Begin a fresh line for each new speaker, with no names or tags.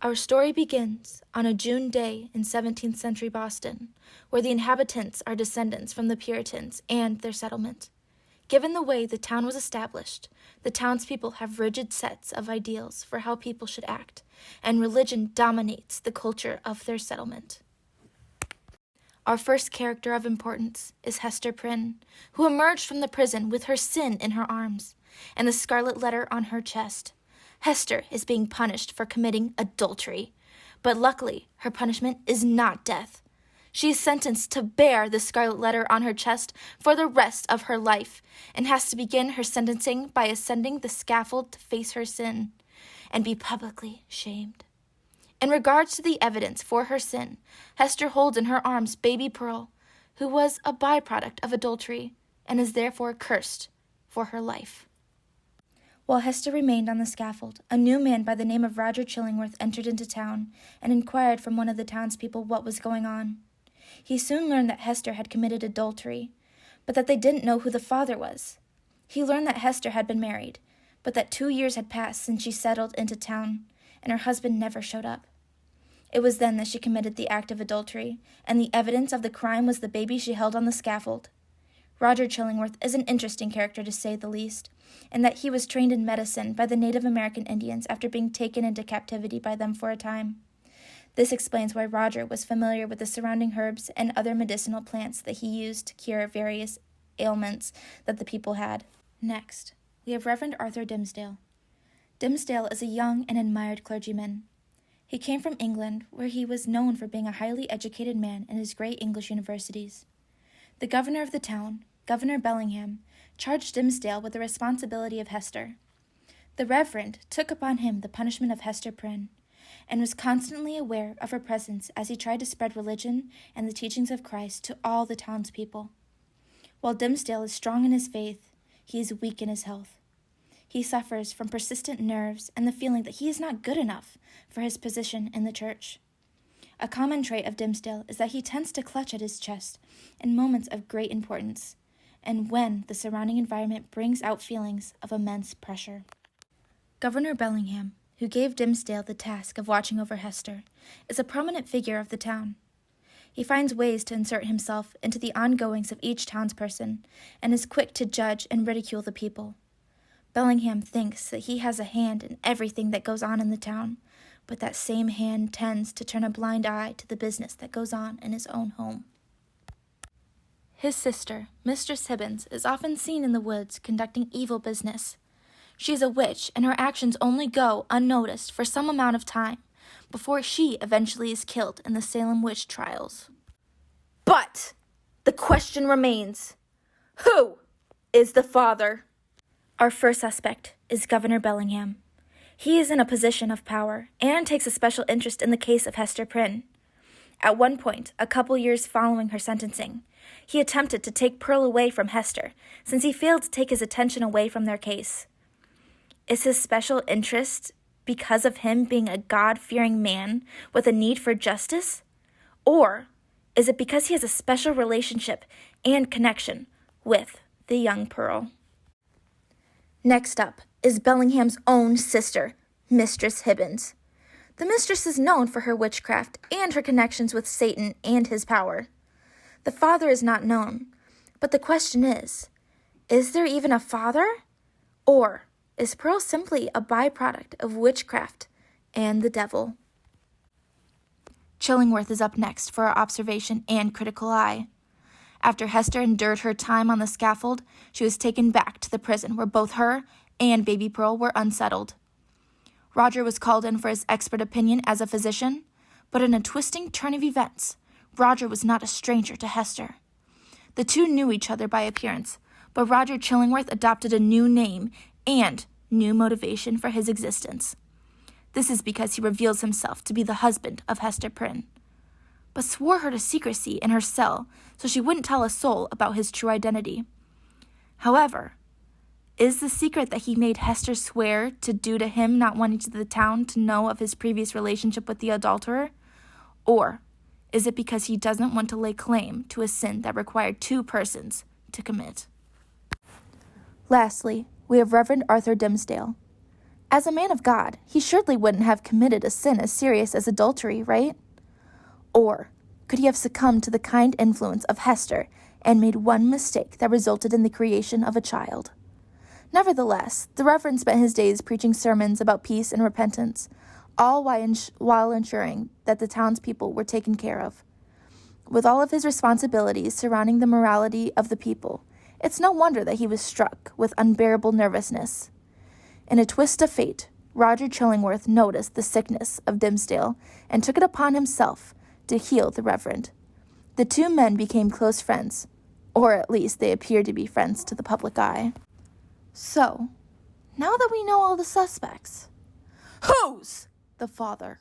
Our story begins on a June day in 17th century Boston, where the inhabitants are descendants from the Puritans and their settlement. Given the way the town was established, the townspeople have rigid sets of ideals for how people should act, and religion dominates the culture of their settlement. Our first character of importance is Hester Prynne, who emerged from the prison with her sin in her arms and the Scarlet Letter on her chest. Hester is being punished for committing adultery, but luckily her punishment is not death. She is sentenced to bear the Scarlet Letter on her chest for the rest of her life and has to begin her sentencing by ascending the scaffold to face her sin and be publicly shamed. In regards to the evidence for her sin, Hester holds in her arms baby Pearl, who was a byproduct of adultery and is therefore cursed for her life. While Hester remained on the scaffold, a new man by the name of Roger Chillingworth entered into town and inquired from one of the townspeople what was going on. He soon learned that Hester had committed adultery, but that they didn't know who the father was. He learned that Hester had been married, but that 2 years had passed since she settled into town, and her husband never showed up. It was then that she committed the act of adultery, and the evidence of the crime was the baby she held on the scaffold. Roger Chillingworth is an interesting character to say the least, in that he was trained in medicine by the Native American Indians after being taken into captivity by them for a time. This explains why Roger was familiar with the surrounding herbs and other medicinal plants that he used to cure various ailments that the people had. Next, we have Reverend Arthur Dimmesdale. Dimmesdale is a young and admired clergyman. He came from England, where he was known for being a highly educated man in his great English universities. The governor of the town, Governor Bellingham, charged Dimmesdale with the responsibility of Hester. The Reverend took upon him the punishment of Hester Prynne, and was constantly aware of her presence as he tried to spread religion and the teachings of Christ to all the townspeople. While Dimmesdale is strong in his faith, he is weak in his health. He suffers from persistent nerves and the feeling that he is not good enough for his position in the church. A common trait of Dimmesdale is that he tends to clutch at his chest in moments of great importance, and when the surrounding environment brings out feelings of immense pressure. Governor Bellingham, who gave Dimmesdale the task of watching over Hester, is a prominent figure of the town. He finds ways to insert himself into the ongoings of each townsperson, and is quick to judge and ridicule the people. Bellingham thinks that he has a hand in everything that goes on in the town, but that same hand tends to turn a blind eye to the business that goes on in his own home. His sister, Mistress Hibbins, is often seen in the woods conducting evil business. She is a witch, and her actions only go unnoticed for some amount of time before she eventually is killed in the Salem witch trials. But the question remains, who is the father? Our first suspect is Governor Bellingham. He is in a position of power and takes a special interest in the case of Hester Prynne. At one point, a couple years following her sentencing, he attempted to take Pearl away from Hester since he failed to take his attention away from their case. Is his special interest because of him being a God-fearing man with a need for justice? Or is it because he has a special relationship and connection with the young Pearl? Next up is Bellingham's own sister, Mistress Hibbins. The mistress is known for her witchcraft and her connections with Satan and his power. The father is not known, but the question is there even a father? Or is Pearl simply a byproduct of witchcraft and the devil? Chillingworth is up next for our observation and critical eye. After Hester endured her time on the scaffold, she was taken back to the prison where both her and baby Pearl were unsettled. Roger was called in for his expert opinion as a physician, but in a twisting turn of events, Roger was not a stranger to Hester. The two knew each other by appearance, but Roger Chillingworth adopted a new name and new motivation for his existence. This is because he reveals himself to be the husband of Hester Prynne, but swore her to secrecy in her cell so she wouldn't tell a soul about his true identity. However, is the secret that he made Hester swear to due to him not wanting the town to know of his previous relationship with the adulterer? Or is it because he doesn't want to lay claim to a sin that required two persons to commit? Lastly, we have Reverend Arthur Dimmesdale. As a man of God, he surely wouldn't have committed a sin as serious as adultery, right? Or could he have succumbed to the kind influence of Hester and made one mistake that resulted in the creation of a child? Nevertheless, the Reverend spent his days preaching sermons about peace and repentance, all while ensuring that the townspeople were taken care of. With all of his responsibilities surrounding the morality of the people, it's no wonder that he was struck with unbearable nervousness. In a twist of fate, Roger Chillingworth noticed the sickness of Dimmesdale and took it upon himself to heal the Reverend. The two men became close friends, or at least they appeared to be friends to the public eye. So, now that we know all the suspects, whose? The father